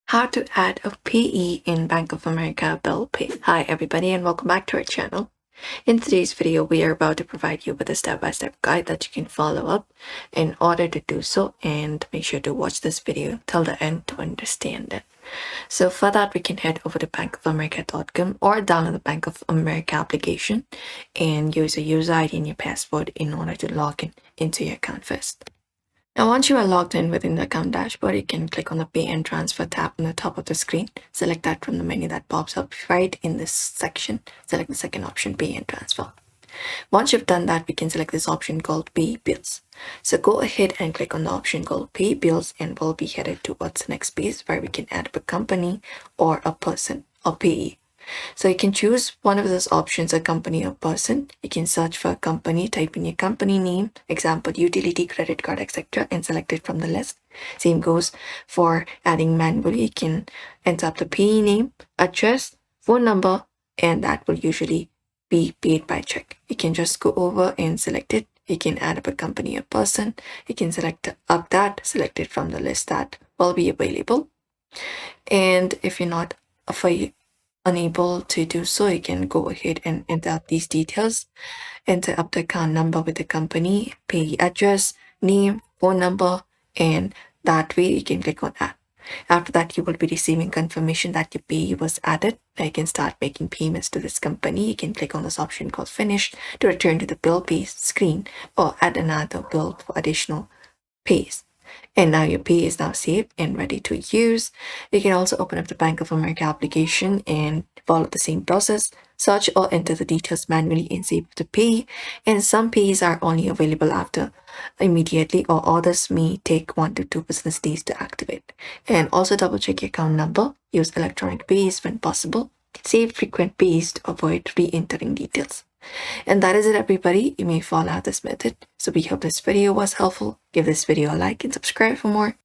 How to add a payee in Bank of America bill pay. Hi everybody and welcome back to our channel. In today's video, we are about to provide you with a step-by-step guide that you can follow up in order to do so, and make sure to watch this video till the end to understand it. So for that, we can head over to bankofamerica.com or download the Bank of America application and use a user ID and your password in order to log into your account first. Now, once you are logged in within the account dashboard, you can click on the Pay and Transfer tab on the top of the screen. Select that from the menu that pops up right in this section. Select the second option, Pay and Transfer. Once you've done that, we can select this option called Pay Bills. So go ahead and click on the option called Pay Bills, and we'll be headed towards the next page where we can add a company or a person or payee. So you can choose one of those options, a company or person. You can search for a company, type in your company name, example, utility, credit card, etc., and select it from the list. Same goes for adding manually. You can enter up the payee name, address, phone number, and that will usually be paid by check. You can just go over and select it. You can add up a company or person. You can select up that, select it from the list that will be available. And if you're not unable to do so, you can go ahead and enter up these details. Enter up the account number with the company, payee address, name, phone number, and that way you can click on add. After that, you will be receiving confirmation that your payee was added. Now you can start making payments to this company. You can click on this option called finish to return to the bill pay screen or add another bill for additional pays. And now your pay is now saved and ready to use. You can also open up the Bank of America application and follow the same process. Search or enter the details manually and save the pay. And some pays are only available after immediately, or others may take 1 to 2 business days to activate. And also double check your account number. Use electronic pays when possible. Save frequent pays to avoid re-entering details. And that is it, everybody. You may follow this method. So we hope this video was helpful. Give this video a like and subscribe for more.